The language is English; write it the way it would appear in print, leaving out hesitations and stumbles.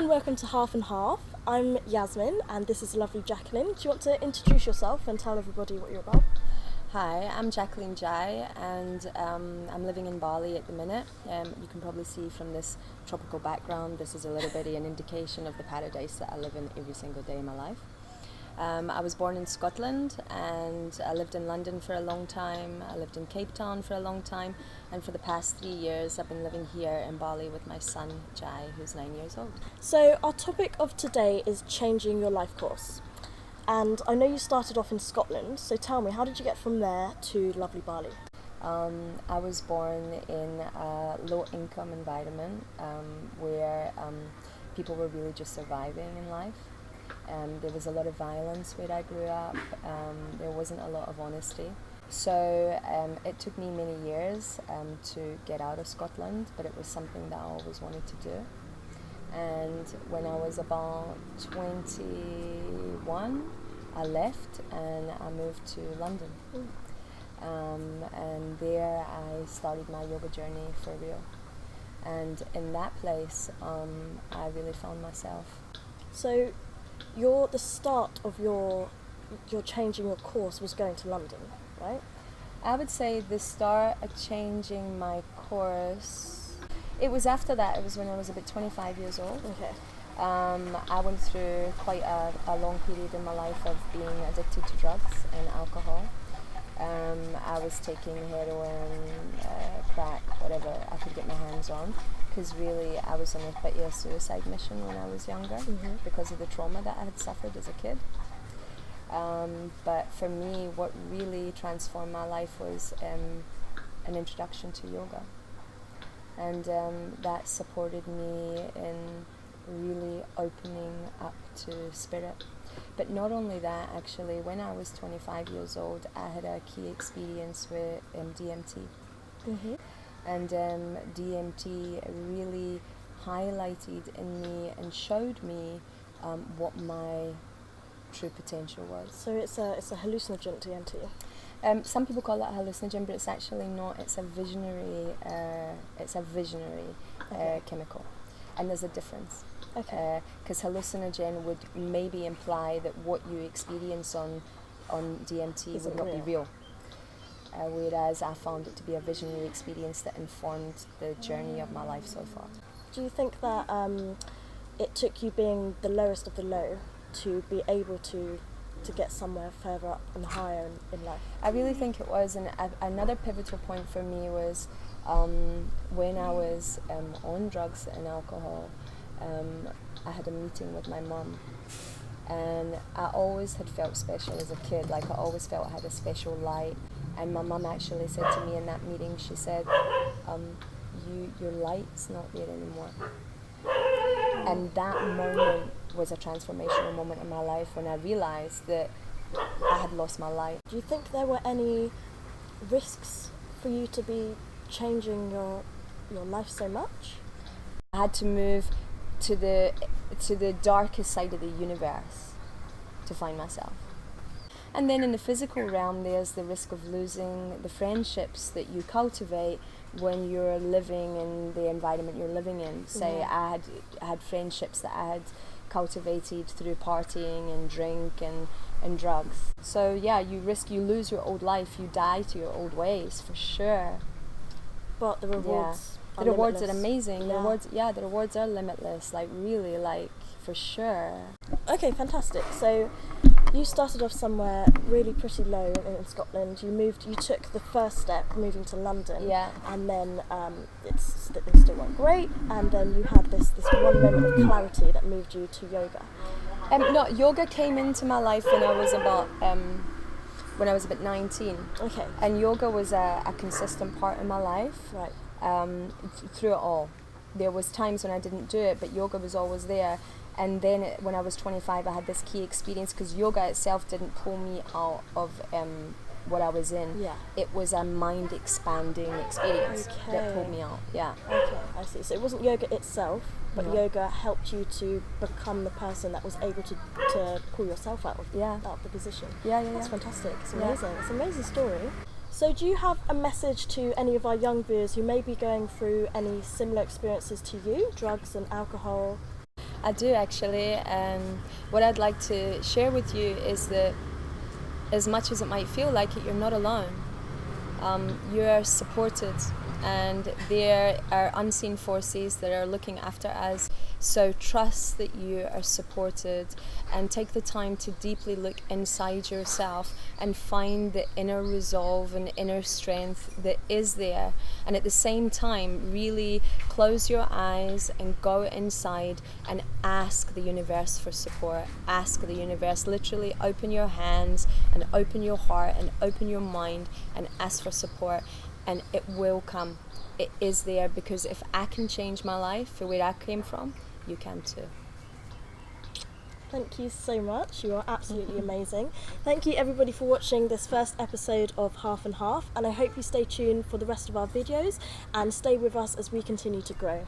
and welcome to Half and Half. I'm Yasmin and this is lovely Jacqueline. Do you want to introduce yourself and tell everybody what you're about? Hi, I'm Jacqueline Jai and I'm living in Bali at the minute. You can probably see from this tropical background, this is a little bit an indication of the paradise that I live in every single day of my life. I was born in Scotland and I lived in London for a long time. I lived in Cape Town for a long time, and for the past 3 years I've been living here in Bali with my son Jai, who's 9 years old. So our topic of today is changing your life course. And I know you started off in Scotland, so tell me, how did you get from there to lovely Bali? I was born in a low-income environment where people were really just surviving in life. There was a lot of violence where I grew up. There wasn't a lot of honesty. So it took me many years to get out of Scotland, but it was something that I always wanted to do. And when I was about 21, I left and I moved to London. And there I started my yoga journey for real. And in that place, I really found myself. So the start of your changing your course was going to London, right? I would say the start of changing my course, it was after that. It was when I was about 25 years old. Okay. I went through quite a long period in my life of being addicted to drugs and alcohol. I was taking heroin, crack, whatever I could get my hands on, because really I was on a bit of a suicide mission when I was younger because of the trauma that I had suffered as a kid. But for me, what really transformed my life was an introduction to yoga. And that supported me in really opening up to spirit. But not only that, actually, when I was 25 years old, I had a key experience with DMT. And DMT really highlighted in me and showed me what my true potential was. So it's a hallucinogen, DMT. Some people call it a hallucinogen, but it's actually not. It's a visionary. Chemical, and there's a difference. Okay. Because hallucinogen would maybe imply that what you experience on DMT would not be real. Whereas I found it to be a visionary experience that informed the journey of my life so far. Do you think that it took you being the lowest of the low to be able to get somewhere further up and higher in life? I really think it was, and another pivotal point for me was when I was on drugs and alcohol. I had a meeting with my mum, and I always had felt special as a kid. Like I always felt I had a special light. And my mum actually said to me in that meeting, she said, your light's not there anymore. And that moment was a transformational moment in my life when I realised that I had lost my light. Do you think there were any risks for you to be changing your life so much? I had to move to the darkest side of the universe to find myself. And then in the physical realm, there's the risk of losing the friendships that you cultivate when you're living in the environment you're living in. Say, I had friendships that I had cultivated through partying and drink and drugs. So yeah, you lose your old life, you die to your old ways, for sure. But the rewards are amazing. Yeah. The rewards are limitless, like really, like for sure. Okay, fantastic. So you started off somewhere really pretty low in Scotland. You took the first step, moving to London. Yeah. And then it still went great. And then you had this one moment of clarity that moved you to yoga. No, yoga came into my life when I was about 19. Okay. And yoga was a consistent part in my life. Right. Through it all. There was times when I didn't do it, but yoga was always there. And then when I was 25, I had this key experience, because yoga itself didn't pull me out of what I was in. Yeah. It was a mind-expanding experience that pulled me out. Yeah. Okay, I see. So it wasn't yoga itself, but yoga helped you to become the person that was able to pull yourself out of the position. Yeah. That's fantastic. It's amazing. It's an amazing story. So do you have a message to any of our young viewers who may be going through any similar experiences to you, drugs and alcohol? I do actually. What I'd like to share with you is that as much as it might feel like it, you're not alone. You are supported, and there are unseen forces that are looking after us. So trust that you are supported, and take the time to deeply look inside yourself and find the inner resolve and inner strength that is there. And at the same time, really close your eyes and go inside and ask the universe for support. Ask the universe, literally open your hands and open your heart and open your mind and ask for support, and it will come. It is there, because if I can change my life for where I came from, you can too. Thank you so much. You are absolutely amazing. Thank you everybody for watching this first episode of Half and Half, and I hope you stay tuned for the rest of our videos and stay with us as we continue to grow.